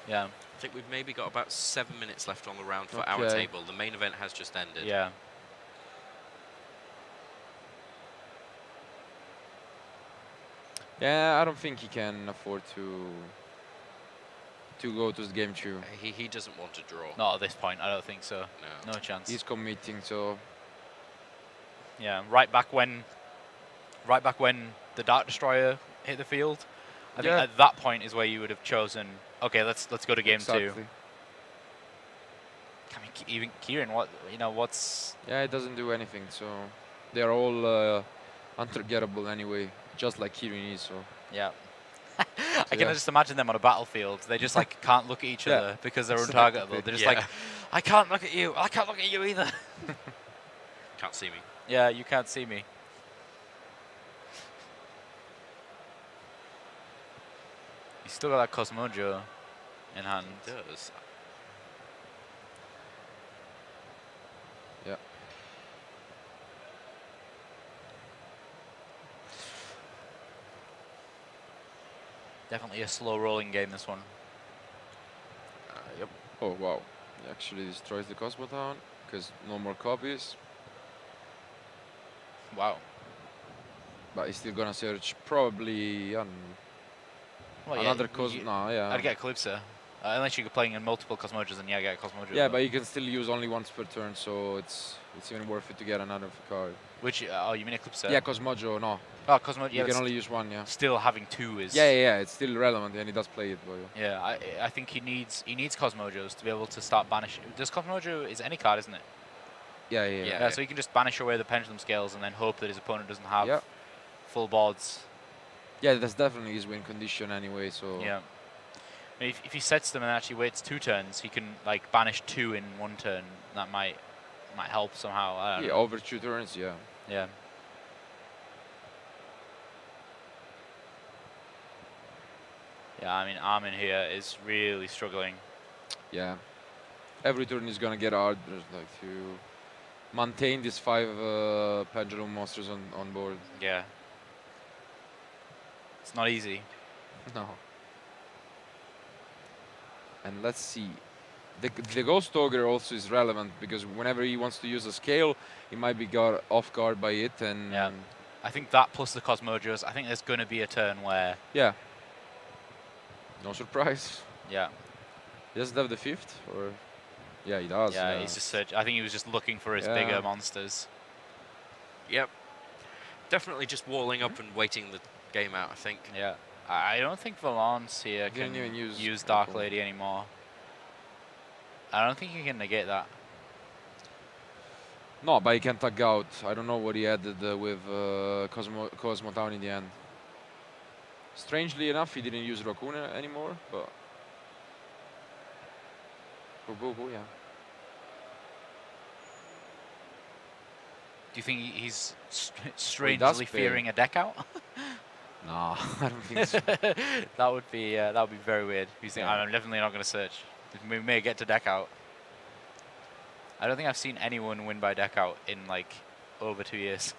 Yeah. I think we've maybe got about 7 minutes left on the round for our table. The main event has just ended. Yeah. Yeah, I don't think he can afford to go to the game 2. He doesn't want to draw. Not at this point, I don't think so. No. No chance. He's committing, so... Yeah, right back when the Dark Destroyer hit the field, I think at that point is where you would have chosen, okay, let's go to game 2. I mean, even Kieran, what's... Yeah, it doesn't do anything, so... They're all unforgettable anyway, just like Kieran is, so... Yeah. I can just imagine them on a battlefield. They just like can't look at each other because they're untargetable. They're just like, I can't look at you. I can't look at you either. Can't see me. Yeah, you can't see me. He's still got that Cosmojo in hand. He does. Yeah. Definitely a slow rolling game, this one. Yep. Oh, wow. He actually destroys the Cosmo Town because no more copies. Wow. But he's still gonna search probably another Cosmo. No, yeah. I'd get Calypso. Unless you're playing in multiple Cosmojos, then yeah, get a Cosmojo. Yeah, but you can still use only once per turn, so it's even worth it to get another card. Which, oh, you mean Eclipse? Yeah, Cosmojo, no. Oh, Cosmojo, yeah. You can only use one, yeah. Still having 2 is... Yeah, it's still relevant, and he does play it, but yeah, I think he needs Cosmojos to be able to start banishing. Does Cosmojo is any card, isn't it? Yeah. So he can just banish away the Pendulum Scales and then hope that his opponent doesn't have full boards. Yeah, that's definitely his win condition anyway, so... Yeah. I mean, if he sets them and actually waits 2 turns, he can like banish 2 in 1 turn. That might help somehow. I don't know. Over 2 turns, yeah. Yeah. Yeah, I mean, Armin here is really struggling. Yeah. Every turn is gonna get hard, like to maintain these 5 pendulum monsters on board. Yeah. It's not easy. No. And let's see. The Ghost Ogre also is relevant because whenever he wants to use a scale, he might be got off guard by it. And yeah. I think that plus the Cosmojos, I think there's going to be a turn where... Yeah. No surprise. Yeah. He doesn't have the 5th? Or... Yeah, he does. Yeah, he's just I think he was just looking for his bigger monsters. Yep. Definitely just walling up and waiting the game out, I think. Yeah. I don't think Valens here can even use Dark Lady anymore. I don't think he can negate that. No, but he can tag out. I don't know what he added with Cosmo Town in the end. Strangely enough, he didn't use Raccoon anymore, but... yeah. Do you think he's strangely fearing a deck out? No, I don't think so. that would be very weird. He's thinking, I'm definitely not going to search. We may get to deck out. I don't think I've seen anyone win by deck out in like over 2 years.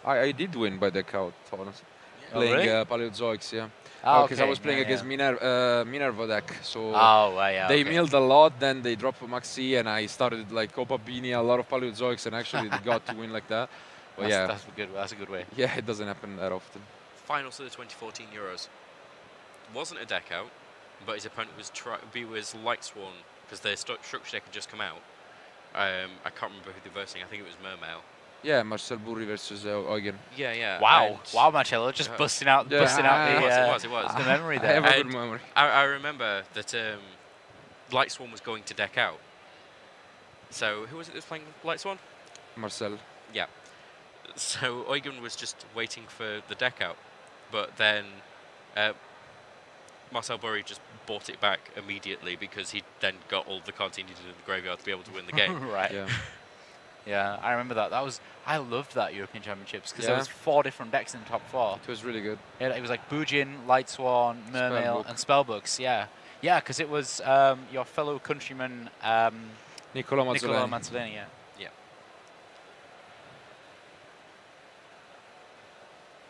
I did win by deck out, honestly. Yeah. Playing Paleozoics, yeah. Because I was playing against Minerva deck, so they milled a lot, then they dropped a Maxi, and I started like Copa Bini, a lot of Paleozoics, and actually they got to win like that. But that's a good way. Yeah, it doesn't happen that often. Finals of the 2014 Euros. Wasn't a deck out, but his opponent was Lightsworn, because their structure deck had just come out. I can't remember who they're versing. I think it was Mermail. Yeah, Marcel Burri versus Eugen. Yeah. Wow, Marcello, just busting out the it was. The memory there. I have a good memory. I remember that Lightsworn was going to deck out, So who was it that was playing Light Swan? Marcel. Yeah. So Eugen was just waiting for the deck out, but then Marcel Burry just bought it back immediately because he then got all the cards he needed in the graveyard to be able to win the game. Right. Yeah. Yeah, I remember that. I loved that European Championships because there was 4 different decks in the top 4. It was really good. It was like Bujin, Light Swan, Mermail, Spellbook. and Spellbooks. Yeah, yeah, because it was your fellow countryman Nicola Nicola Mazzoleni. Mazzoleni. Yeah. Yeah.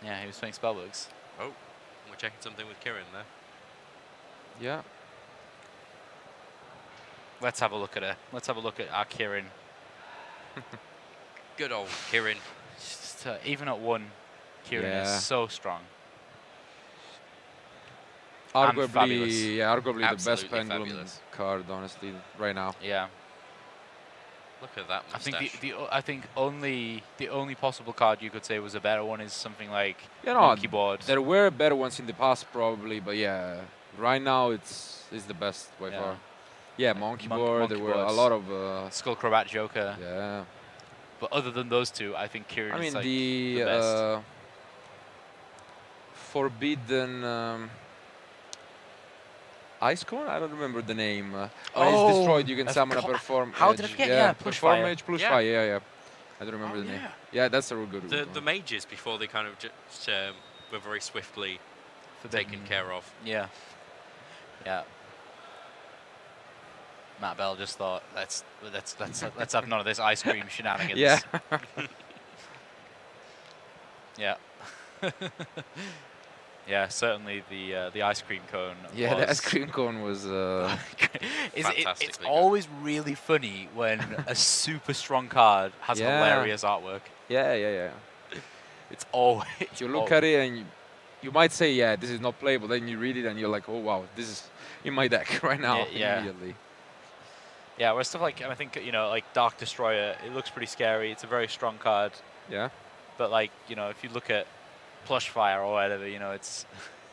Yeah, he was playing Spellbooks. Oh, we're checking something with Kieran there. Yeah. Let's have a look at her. Let's have a look at our Kirin. Good old Kieran. Just, even at 1, Kirin Yeah. is so strong. Arguably, fabulous. yeah, arguably the best Absolutely Pendulum fabulous. card, honestly, right now. Yeah. Look at that I mustache. think I think the only possible card you could say was a better one is something like You know, Monkey Board. there were better ones in the past, probably, but yeah, right now it's the best by Yeah. far. Yeah, Monkey Board. There Monkey were a Boards. lot of. Skullcrobat Joker. Yeah. But other than those two, I think Kirin I is mean like the best. Forbidden Ice Cone. I don't remember the name. When Oh, it's destroyed, you can of summon a cour- perform. how edge. did I forget? Yeah, Yeah, Plush perform Fire. edge plus Yeah. fire. Yeah, yeah. I don't remember Oh, the name. yeah. Yeah, that's a real good the one. mages before they kind of just were very swiftly taken care of. Yeah. Yeah. Matt Bell just thought let's have none of this ice cream shenanigans. Yeah. Yeah. Yeah, certainly the ice cream cone. Yeah, the ice was- cream cone was. it's Fantastically good. always really funny when a super strong card has Yeah. hilarious artwork. Yeah, yeah, yeah. It's always. You look at it and you might say, yeah, this is not playable. Then you read it and you're like, oh wow, this is in my deck right now Yeah. immediately. Yeah, where stuff like, I think, like Dark Destroyer, it looks pretty scary. It's a very strong card. Yeah. But, like, if you look at Plush Fire or whatever, it's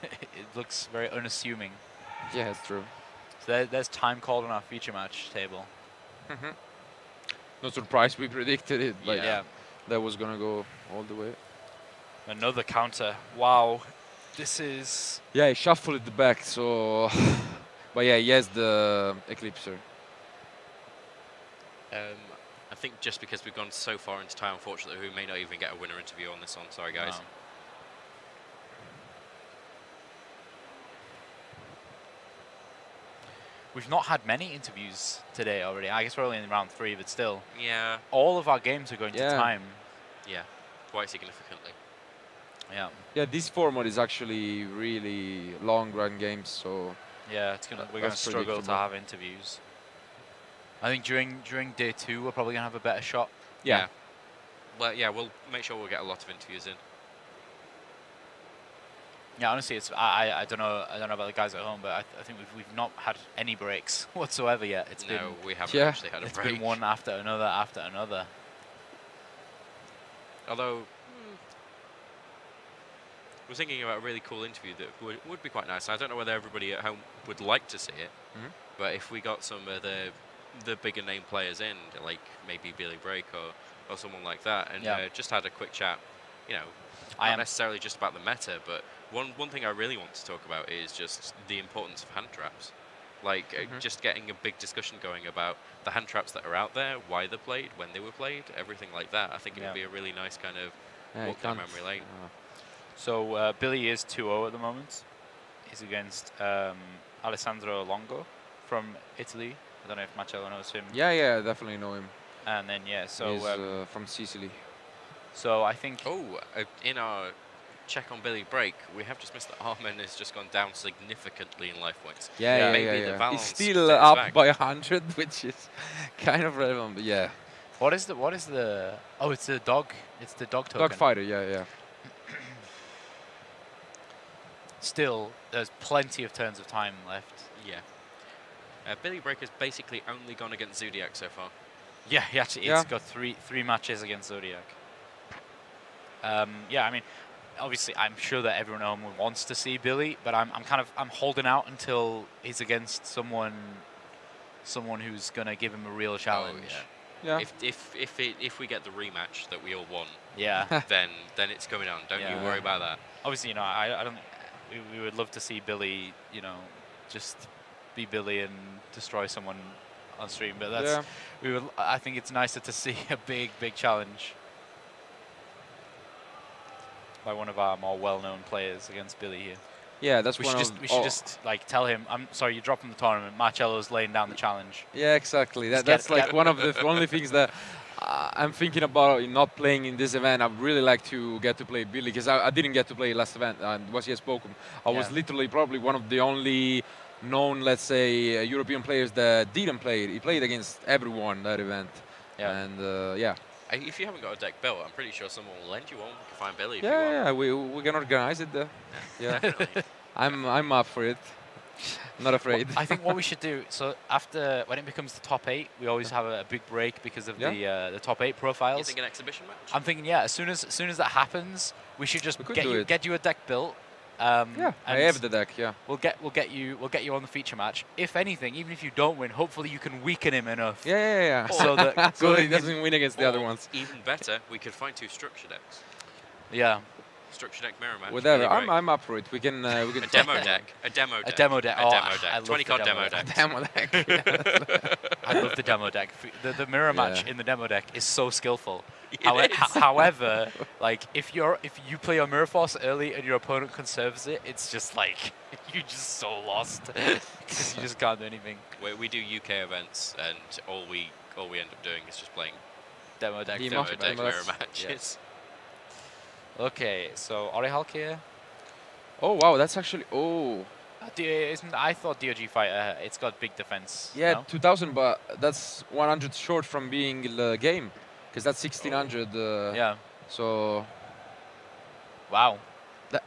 it looks very unassuming. Yeah, it's true. So there's time called on our feature match table. No surprise, we predicted it. Like, Yeah. that was gonna go all the way. Another counter. Wow. This is... Yeah, he shuffled it back, so. But yeah, he has the Eclipser. I think just because we've gone so far into time, unfortunately, we may not even get a winner interview on this one. Sorry, guys. No. We've not had many interviews today already. I guess we're only in round 3, but still. Yeah, All of our games are going to Yeah. time. yeah, quite significantly. Yeah. Yeah, this format is actually really long run games, so. Yeah, we're going to That's struggle to predictable. have interviews. I think during day 2 we're probably going to have a better shot. Yeah. Well, yeah, we'll make sure we'll get a lot of interviews in. Yeah, honestly, I don't know about the guys at home, but I think we've not had any breaks whatsoever yet. It's No, we haven't Yeah. actually had a it's break. been one after another after another. Although, we're thinking about a really cool interview that would be quite nice. I don't know whether everybody at home would like to see it, but if we got some of the bigger name players in, like maybe Billy Brake or someone like that, and Yeah. just had a quick chat, I not am necessarily just about the meta, but one thing I really want to talk about is just the importance of hand traps. Like, just getting a big discussion going about the hand traps that are out there, why they're played, when they were played, everything like that. I think it Yeah. would be a really nice kind of Yeah, walk down memory lane. So Billy is 2-0 at the moment. He's against Alessandro Longo from Italy. I don't know if Marcello knows him. Yeah, definitely know him. And then so He's from Sicily. so I think Oh, in our check on Billy Brake, we have just missed that Armin has just gone down significantly in life points. Yeah, maybe yeah, the yeah. Valens He's still takes up back. by 100, which is kind of relevant, but yeah. what is the oh, it's the dog token. Dog fighter, yeah. Still, there's plenty of turns of time left. Yeah. Billy Brake has basically only gone against Zodiac so far. Yeah, he actually Yeah. it's got three matches against Zodiac. Yeah, I mean, obviously, I'm sure that everyone at home wants to see Billy, but I'm holding out until he's against someone who's gonna give him a real challenge. Oh, yeah. Yeah. If we get the rematch that we all want, Yeah. then it's going on. Don't you worry about that. Obviously, you know, I don't. We would love to see Billy, you know, just be Billy and destroy someone on stream, but that's I think it's nicer to see a big challenge by one of our more well-known players against Billy here. Yeah, that's we should just like tell him, I'm sorry, you dropped from the tournament. Marcello's laying down the challenge. Yeah, exactly. That's like one of the only things that I'm thinking about in not playing in this event. I'd really like to get to play Billy, because I didn't get to play last event. YCS Bochum. I was literally probably one of the only known, let's say, European players that didn't play it. He played against everyone that event. Yeah. And yeah. If you haven't got a deck built, I'm pretty sure someone will lend you one. We can find Billy if you want. Yeah, we can organize it. Yeah. I'm up for it. Not afraid. Well, I think what we should do, so after, when it becomes the top 8, we always have a big break because of the top 8 profiles. You think an exhibition match? I'm thinking, yeah, as soon as that happens, we should just get you a deck built. Yeah, I have the deck. Yeah, we'll get you on the feature match. If anything, even if you don't win, hopefully you can weaken him enough. Yeah. So that so he doesn't win against the other ones. Even better, we could find 2 structure decks. Yeah. Structure deck mirror match. Whatever. I'm up for it. We can. A demo deck. A demo deck. A demo deck. A demo deck. 20 card demo deck. Demo deck. I love the demo deck. The mirror match in the demo deck is so skillful. It is. However, like if you play your mirror force early and your opponent conserves it, it's just like you're just so lost because you just can't do anything. We do UK events, and all we end up doing is just playing demo deck mirror matches. Yes. Okay, so Orihulk here. Oh wow, that's actually I thought DOG Fighter, it's got big defense. Yeah, no? 2000, but that's 100 short from being the game, because that's 1600. Yeah. So. Wow.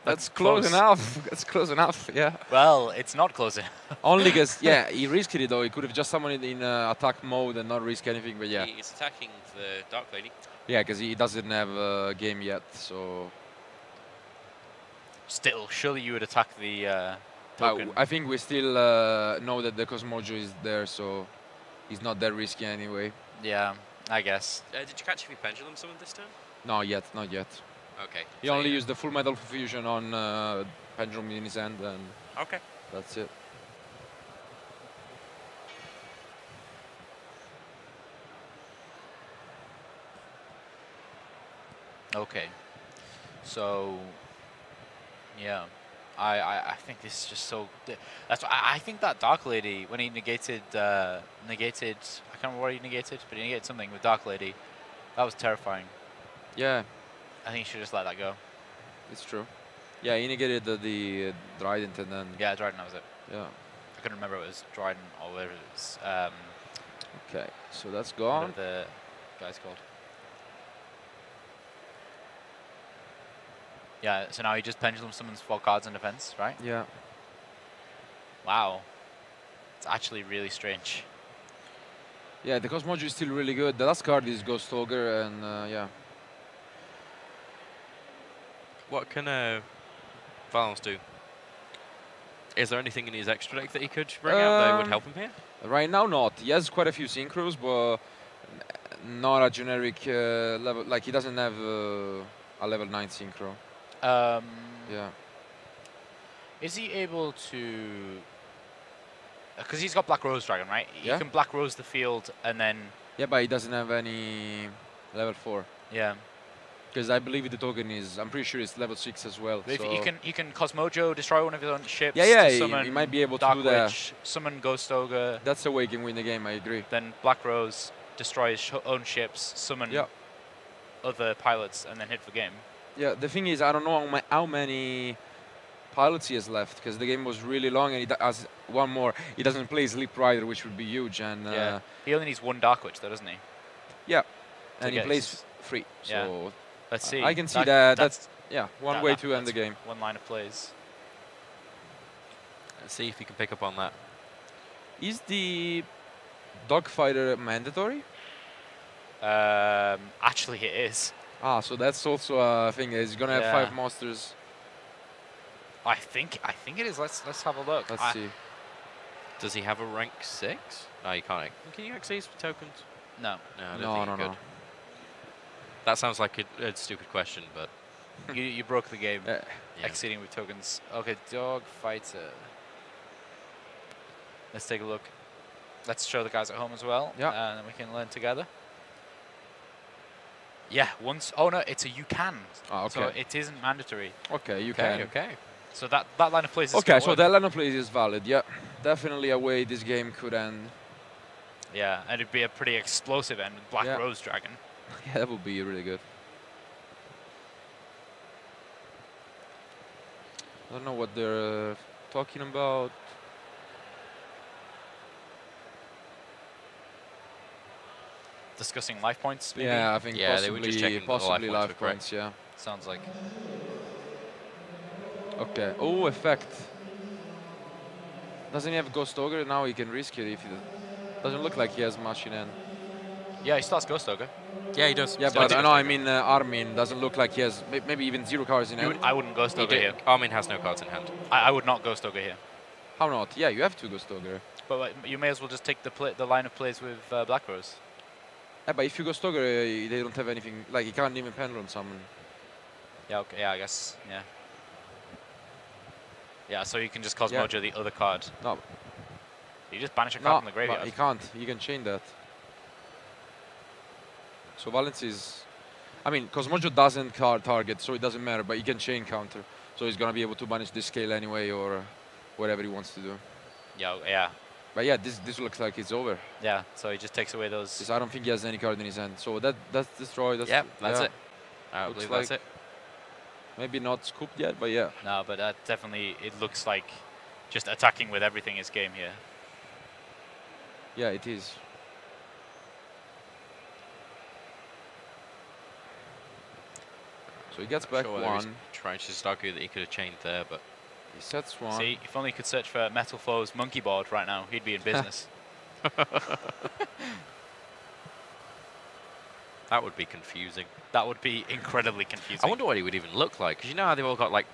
That's close enough. That's close enough. Yeah. Well, it's not close enough. Only because he risked it though. He could have just summoned it in attack mode and not risk anything. But yeah. He's attacking the Dark Lady. Yeah, because he doesn't have a game yet, so. Still, surely you would attack the token. I think we still know that the Kozmo is there, so he's not that risky anyway. Yeah, I guess. Did you catch if he pendulum summoned this turn? No, not yet. Okay. He only used the full metal fusion on pendulum in his hand, and okay, that's it. Okay, so yeah, I think this is just so. That's why I think that Dark Lady, when he negated, I can't remember what he negated, but he negated something with Dark Lady. That was terrifying. Yeah, I think you should just let that go. It's true. Yeah, he negated the Trident and then. Yeah, Trident, that was it. Yeah. I couldn't remember if it was Trident or whether it was. Okay, so that's gone. What the guy's called. Yeah, so now he just pendulum summons 4 cards in defense, right? Yeah. Wow. It's actually really strange. Yeah, the Kozmo is still really good. The last card is Ghost Ogre, and yeah. What can Valens do? Is there anything in his extra deck that he could bring out that would help him here? Right now, not. He has quite a few synchros, but not a generic level. Like, he doesn't have a level 9 synchro. Yeah. Is he able to... Because he's got Black Rose Dragon, right? Yeah. He can Black Rose the field and then... Yeah, but he doesn't have any level 4. Yeah. Because I believe the token is... I'm pretty sure it's level 6 as well. But so he can Cosmojo, destroy one of his own ships. Yeah, summon he might be able Dark to do that. Witch, summon Ghost Ogre. That's the way he can win the game, I agree. Then Black Rose, destroy his own ships, summon other pilots, and then hit for game. Yeah, the thing is, I don't know how many pilots he has left, because the game was really long, and he has one more. He doesn't play Sleep Rider, which would be huge. And yeah, he only needs 1 Dark Witch, though, doesn't he? Yeah, and he plays 3. So yeah. Let's see. I can see that's one way to end the game. One line of plays. Let's see if he can pick up on that. Is the Dogfighter mandatory? Actually, it is. Ah, so that's also a thing. He's gonna have 5 monsters. I think it is. Let's have a look. Let's see. Does he have a rank 6? No, you can't. Can you access tokens? No. No, I don't No, think no, he could. no. That sounds like a stupid question, but You broke the game. yeah. Exceeding with tokens. Okay, dog fighter. Let's take a look. Let's show the guys at home as well. Yeah. And then we can learn together. Yeah, once. Oh no, it's a you can. Ah, okay. So it isn't mandatory. Okay, you Okay, can. okay. So that line of plays is Okay, gonna so work. that line of plays is valid. Yeah, definitely a way this game could end. Yeah, and it'd be a pretty explosive end with Black Yeah. Rose Dragon. Yeah, that would be really good. I don't know what they're talking about. Discussing life points, maybe? Yeah, I think Yeah, they were just checking that the life possibly points were life correct. points. Yeah. Sounds like. Okay. Oh, effect. Doesn't he have Ghost Ogre? Now he can risk it if he doesn't look like he has much in hand. Yeah, he starts Ghost Ogre. Yeah, he does. Yeah, Still but does. I know. I mean, Armin doesn't look like he has maybe even 0 cards in hand. I wouldn't Ghost Ogre here. Armin has no cards in hand. I would not Ghost Ogre here. How not? Yeah, you have to Ghost Ogre. But you may as well just take the line of plays with Black Rose. Yeah, but if you Ghost Ogre, they don't have anything. Like, he can't even Pendulum summon. Yeah, okay, yeah, I guess, yeah. Yeah, so you can just Cosmojo the other card. No. You just banish a card No, from the graveyard. but he can't. You can chain that. So Valens is... I mean, Cosmojo doesn't target, so it doesn't matter, but he can chain counter. So he's going to be able to banish this scale anyway, or whatever he wants to do. Yeah, yeah. But yeah, this looks like it's over. Yeah, so he just takes away those... I don't think he has any card in his hand. So that's destroy. That's Yep, that's it. I Looks believe that's like- it. Maybe not scooped yet, but yeah. No, but that definitely, it looks like just attacking with everything is game here. Yeah, it is. So he gets back Sure, he's one. trying to just argue that he could have chained there, but He sets one. See, if only he could search for Metalfoes monkey board right now, he'd be in business. that would be confusing. That would be incredibly confusing. I wonder what he would even look like, because you know how they've all got like,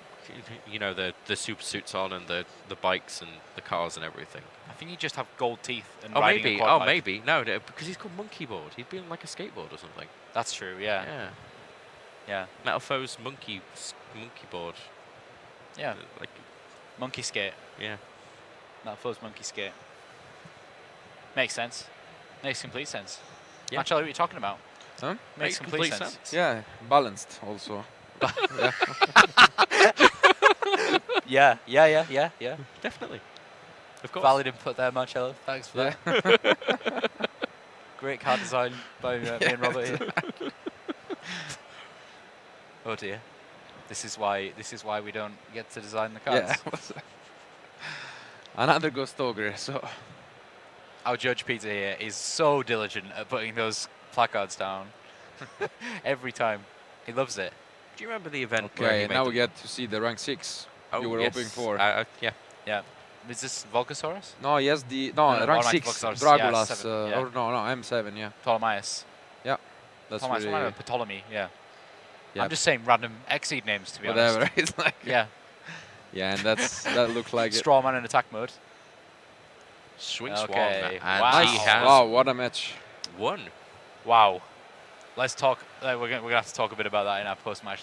you know, the super suits on and the bikes and the cars and everything. I think he'd just have gold teeth and Oh riding maybe, a quad oh bike. maybe, no, because he's called monkey board. He'd be on like a skateboard or something. That's true, yeah. Yeah. Yeah. Metalfoes monkey board. Yeah. Like, Monkey skate. yeah. Metalfoes monkey skate. Makes sense. Makes complete sense. Yeah. Actually, what are you talking about? Huh? Makes complete sense. Yeah, balanced also. Yeah, yeah. Definitely. Of course. Valid input there, Marcello. Thanks for that. Great card design by me and Robert here. Oh dear. This is why we don't get to design the cards. Yeah. Another Ghost Ogre, so... Our Judge Peter here is so diligent at putting those placards down. Every time. He loves it. Do you remember the event where Okay, he made now we them- get to see the rank 6 you were yes. hoping for. Yeah. Yeah. Is this Volcasaurus? No, yes, the... No, No, no, rank automatic 6, Voxaurus, Dragulas, yeah, 7, yeah. or no, M7, yeah. Ptolemaeus. That's Ptolemaeus, really... Ptolemy, yeah. Yeah. I'm just saying random Exceed names, to be Whatever, honest. it's like... Yeah. Yeah, and that looked like it. Straw man in attack mode. Swing Okay, Swan. And wow. he has Wow, what a match. won. Wow. Let's talk. We're gonna have to talk a bit about that in our post-match